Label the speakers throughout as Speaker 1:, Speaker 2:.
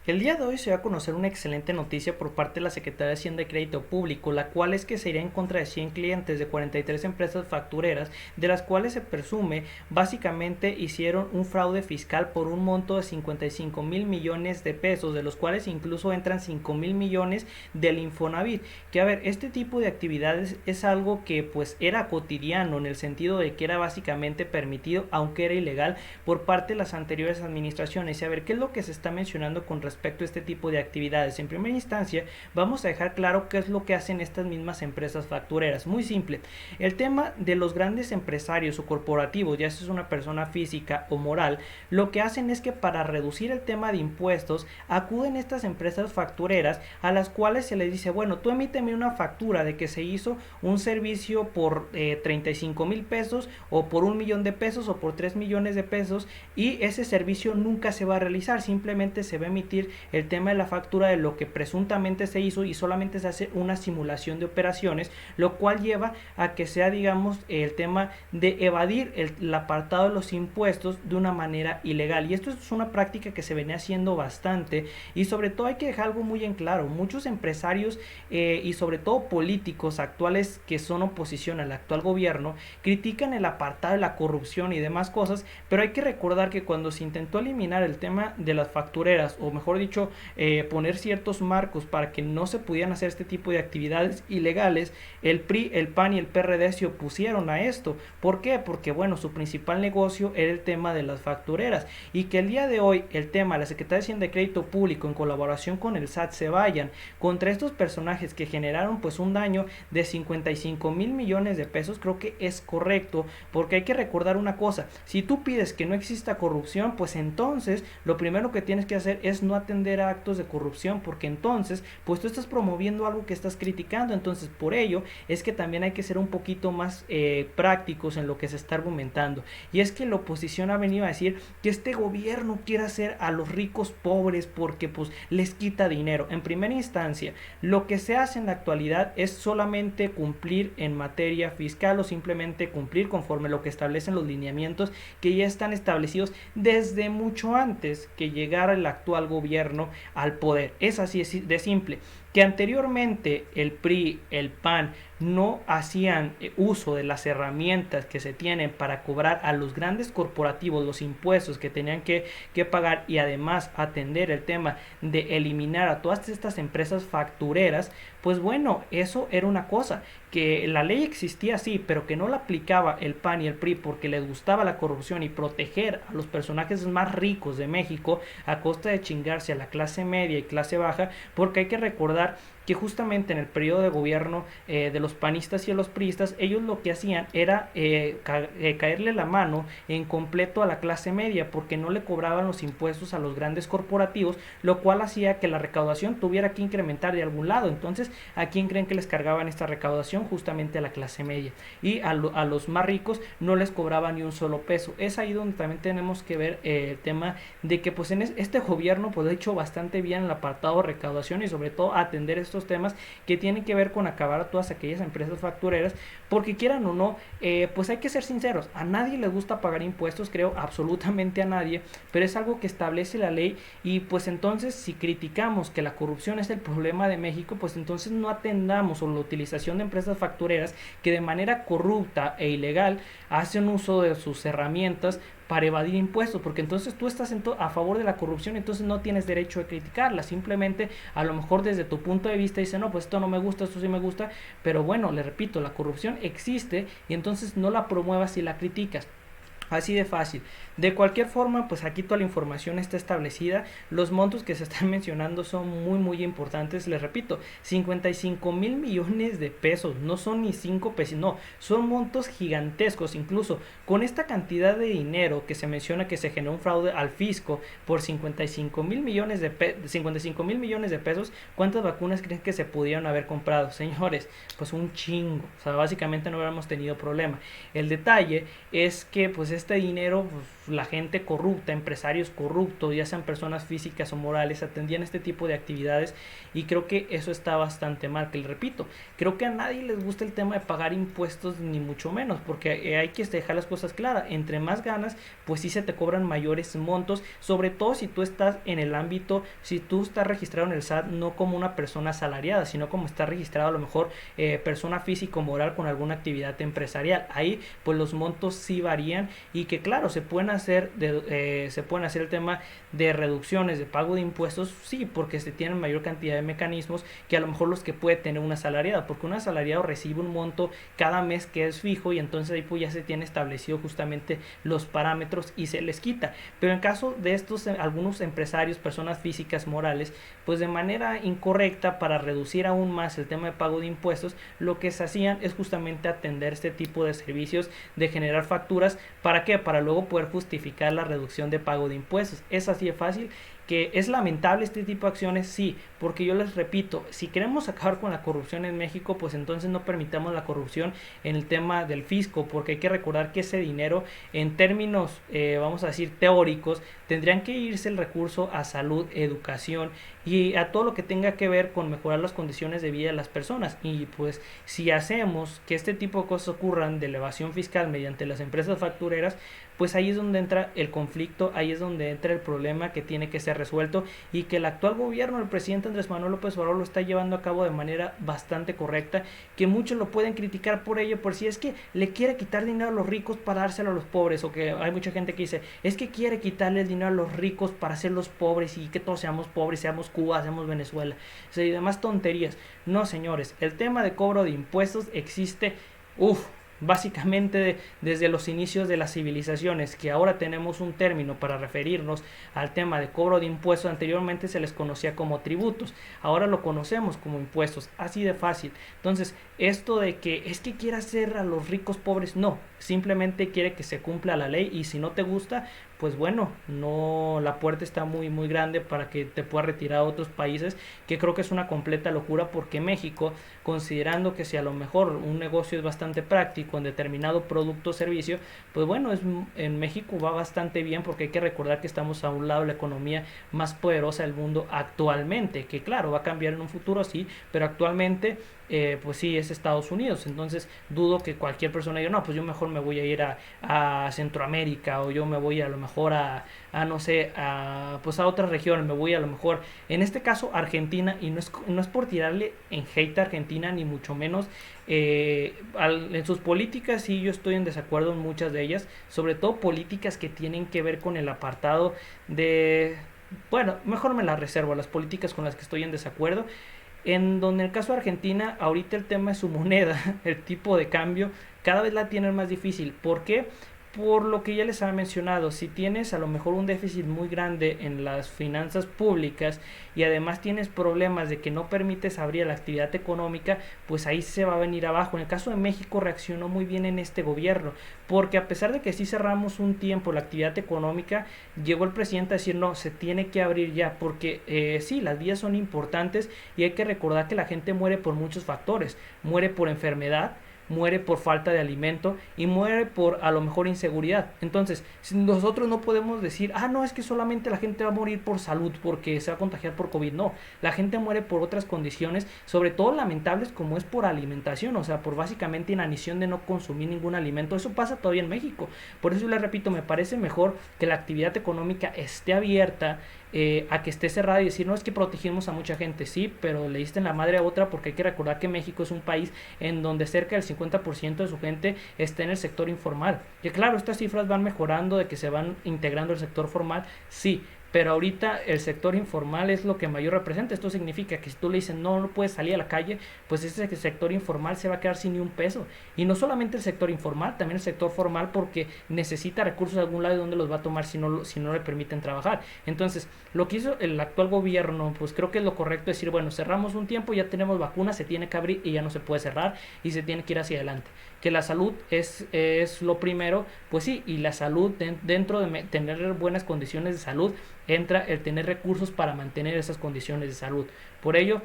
Speaker 1: El día de hoy se va a conocer una excelente noticia por parte de la Secretaría de Hacienda y Crédito Público, la cual es que se irá en contra de 100 clientes de 43 empresas factureras, de las cuales se presume básicamente hicieron un fraude fiscal por un monto de 55 mil millones de pesos, de los cuales incluso entran 5 mil millones del Infonavit. Que a ver, este tipo de actividades es algo que pues era cotidiano en el sentido de que era básicamente permitido, aunque era ilegal, por parte de las anteriores administraciones. Y a ver, ¿qué es lo que se está mencionando con respecto a este tipo de actividades? En primera instancia, vamos a dejar claro qué es lo que hacen estas mismas empresas factureras. Muy simple. El tema de los grandes empresarios o corporativos, ya si es una persona física o moral, lo que hacen es que para reducir el tema de impuestos, acuden estas empresas factureras a las cuales se les dice, bueno, tú emíteme una factura de que se hizo un servicio por 35 mil pesos o por 1 millón de pesos o por 3 millones de pesos, y ese servicio nunca se va a realizar, simplemente se va a emitir el tema de la factura de lo que presuntamente se hizo y solamente se hace una simulación de operaciones, lo cual lleva a que sea, digamos, el tema de evadir el apartado de los impuestos de una manera ilegal. Y esto es una práctica que se venía haciendo bastante, y sobre todo hay que dejar algo muy en claro: muchos empresarios y sobre todo políticos actuales que son oposición al actual gobierno critican el apartado de la corrupción y demás cosas, pero hay que recordar que cuando se intentó eliminar el tema de las factureras, o mejor dicho, poner ciertos marcos para que no se pudieran hacer este tipo de actividades ilegales, el PRI, el PAN y el PRD se opusieron a esto. ¿Por qué? Porque bueno, su principal negocio era el tema de las factureras, y que el día de hoy el tema de la Secretaría de Hacienda y Crédito Público en colaboración con el SAT se vayan contra estos personajes que generaron pues un daño de 55 mil millones de pesos, creo que es correcto, porque hay que recordar una cosa: si tú pides que no exista corrupción, pues entonces lo primero que tienes que hacer es no atender a actos de corrupción, porque entonces pues tú estás promoviendo algo que estás criticando. Entonces por ello es que también hay que ser un poquito más prácticos en lo que se está argumentando, y es que la oposición ha venido a decir que este gobierno quiere hacer a los ricos pobres porque pues les quita dinero. En primera instancia, lo que se hace en la actualidad es solamente cumplir en materia fiscal, o simplemente cumplir conforme lo que establecen los lineamientos que ya están establecidos desde mucho antes que llegara el actual gobierno al poder. Es así de simple. Que anteriormente el PRI, el PAN no hacían uso de las herramientas que se tienen para cobrar a los grandes corporativos los impuestos que tenían que pagar, y además atender el tema de eliminar a todas estas empresas factureras, pues bueno, eso era una cosa. Que la ley existía, sí, pero que no la aplicaba el PAN y el PRI porque les gustaba la corrupción y proteger a los personajes más ricos de México a costa de chingarse a la clase media y clase baja. Porque hay que recordar que justamente en el periodo de gobierno de los panistas y de los priistas, ellos lo que hacían era caerle la mano en completo a la clase media, porque no le cobraban los impuestos a los grandes corporativos, lo cual hacía que la recaudación tuviera que incrementar de algún lado. Entonces, ¿a quién creen que les cargaban esta recaudación? Justamente a la clase media, y a los más ricos no les cobraban ni un solo peso. Es ahí donde también tenemos que ver el tema de que pues en este gobierno pues ha hecho bastante bien el apartado de recaudación, y sobre todo atender estos temas que tienen que ver con acabar a todas aquellas empresas factureras, porque quieran o no, pues hay que ser sinceros: a nadie le gusta pagar impuestos, creo, absolutamente a nadie, pero es algo que establece la ley. Y pues entonces, si criticamos que la corrupción es el problema de México, pues entonces no atendamos o la utilización de empresas factureras que de manera corrupta e ilegal hacen uso de sus herramientas para evadir impuestos, porque entonces tú estás a favor de la corrupción, entonces no tienes derecho a criticarla. Simplemente a lo mejor desde tu punto de vista dice, no, pues esto no me gusta, esto sí me gusta, pero bueno, le repito, la corrupción existe, y entonces no la promuevas y la criticas. Así de fácil. De cualquier forma, pues aquí toda la información está establecida. Los montos que se están mencionando son muy importantes. Les repito, 55 mil millones de pesos. No son ni 5 pesos, no. Son montos gigantescos. Incluso con esta cantidad de dinero que se menciona que se generó un fraude al fisco por 55 mil millones de 55 mil millones de pesos, ¿cuántas vacunas creen que se pudieron haber comprado? Señores, pues un chingo. O sea, básicamente no hubiéramos tenido problema. El detalle es que pues este dinero, pues, la gente corrupta, empresarios corruptos, ya sean personas físicas o morales, atendían este tipo de actividades, y creo que eso está bastante mal, que le repito, creo que a nadie les gusta el tema de pagar impuestos, ni mucho menos, porque hay que dejar las cosas claras, entre más ganas, pues sí se te cobran mayores montos, sobre todo si tú estás en el ámbito, si tú estás registrado en el SAT no como una persona asalariada, sino como está registrado a lo mejor persona físico moral con alguna actividad empresarial. Ahí pues los montos sí varían, y que claro, se pueden hacer el tema de reducciones de pago de impuestos, sí, porque se tienen mayor cantidad de mecanismos que a lo mejor los que puede tener un asalariado, porque un asalariado recibe un monto cada mes que es fijo, y entonces ahí pues ya se tiene establecido justamente los parámetros y se les quita. Pero en caso de estos algunos empresarios, personas físicas morales, pues de manera incorrecta, para reducir aún más el tema de pago de impuestos, lo que se hacían es justamente atender este tipo de servicios, de generar facturas. ¿Para qué? Para luego poder justificar la reducción de pago de impuestos. Es así de fácil. ¿Que es lamentable este tipo de acciones? Sí, porque yo les repito, si queremos acabar con la corrupción en México, pues entonces no permitamos la corrupción en el tema del fisco, porque hay que recordar que ese dinero, en términos, vamos a decir, teóricos, tendrían que irse el recurso a salud, educación y a todo lo que tenga que ver con mejorar las condiciones de vida de las personas. Y pues si hacemos que este tipo de cosas ocurran de elevación fiscal mediante las empresas factureras, pues ahí es donde entra el conflicto, ahí es donde entra el problema que tiene que ser resuelto, y que el actual gobierno, el presidente Andrés Manuel López Obrador, lo está llevando a cabo de manera bastante correcta, que muchos lo pueden criticar por ello, por si es que le quiere quitar dinero a los ricos para dárselo a los pobres, o que hay mucha gente que dice, es que quiere quitarle el dinero a los ricos para hacerlos pobres y que todos seamos pobres, seamos Cuba, seamos Venezuela, o sea, y demás tonterías. No, señores, el tema de cobro de impuestos existe, básicamente desde los inicios de las civilizaciones, que ahora tenemos un término para referirnos al tema de cobro de impuestos. Anteriormente se les conocía como tributos, ahora lo conocemos como impuestos, así de fácil. Entonces, esto de que es que quiere hacer a los ricos pobres, no, simplemente quiere que se cumpla la ley, y si no te gusta, pues bueno, no, la puerta está muy muy grande para que te puedas retirar a otros países, que creo que es una completa locura, porque México, considerando que si a lo mejor un negocio es bastante práctico en determinado producto o servicio, pues bueno, en México va bastante bien, porque hay que recordar que estamos a un lado de la economía más poderosa del mundo actualmente, que claro, va a cambiar en un futuro, sí, pero actualmente pues sí, es Estados Unidos. Entonces dudo que cualquier persona diga, no, pues yo mejor me voy a ir a Centroamérica, o yo me voy a lo mejor no sé, pues a otra región, me voy a lo mejor, en este caso Argentina, y no es por tirarle en hate a Argentina, ni mucho menos. En sus políticas sí, yo estoy en desacuerdo en muchas de ellas, sobre todo políticas que tienen que ver con el apartado de, bueno, mejor me las reservo, las políticas con las que estoy en desacuerdo, en donde en el caso de Argentina, ahorita el tema es su moneda, el tipo de cambio, cada vez la tienen más difícil. ¿Por qué? Por lo que ya les había mencionado, si tienes a lo mejor un déficit muy grande en las finanzas públicas, y además tienes problemas de que no permites abrir la actividad económica, pues ahí se va a venir abajo. En el caso de México reaccionó muy bien en este gobierno, porque a pesar de que sí cerramos un tiempo la actividad económica, llegó el presidente a decir, no, se tiene que abrir ya, porque sí, las vías son importantes, y hay que recordar que la gente muere por muchos factores, muere por enfermedad, muere por falta de alimento, y muere por a lo mejor inseguridad. Entonces, si nosotros no podemos decir, no, es que solamente la gente va a morir por salud porque se va a contagiar por COVID. No, la gente muere por otras condiciones, sobre todo lamentables, como es por alimentación, o sea, por básicamente inanición de no consumir ningún alimento. Eso pasa todavía en México. Por eso les repito, me parece mejor que la actividad económica esté abierta, a que esté cerrada, y decir, no, es que protegimos a mucha gente, sí, pero le diste en la madre a otra, porque hay que recordar que México es un país en donde cerca del 50% de su gente está en el sector informal. Que claro, estas cifras van mejorando, de que se van integrando el sector formal, sí, pero ahorita el sector informal es lo que mayor representa. Esto significa que si tú le dices no puedes salir a la calle, pues ese sector informal se va a quedar sin ni un peso. Y no solamente el sector informal, también el sector formal, porque necesita recursos de algún lado, de donde los va a tomar si no le permiten trabajar. Entonces, lo que hizo el actual gobierno, pues creo que es lo correcto, decir, bueno, cerramos un tiempo, ya tenemos vacunas, se tiene que abrir y ya no se puede cerrar, y se tiene que ir hacia adelante. Que la salud es lo primero, pues sí, y la salud, dentro de tener buenas condiciones de salud, entra el tener recursos para mantener esas condiciones de salud. Por ello,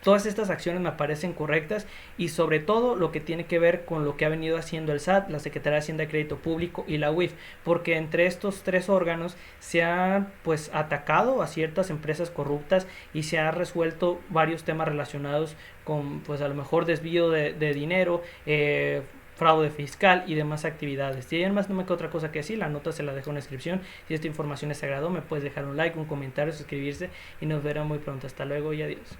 Speaker 1: Todas estas acciones me parecen correctas y sobre todo lo que tiene que ver con lo que ha venido haciendo el SAT, la Secretaría de Hacienda y Crédito Público y la UIF, porque entre estos tres órganos se ha pues atacado a ciertas empresas corruptas y se ha resuelto varios temas relacionados con pues a lo mejor desvío de dinero, fraude fiscal y demás actividades. Si hay además no me queda otra cosa que decir, la nota se la dejo en la descripción. Si esta información les agradó, me puedes dejar un like, un comentario, suscribirse y nos veremos muy pronto. Hasta luego y adiós.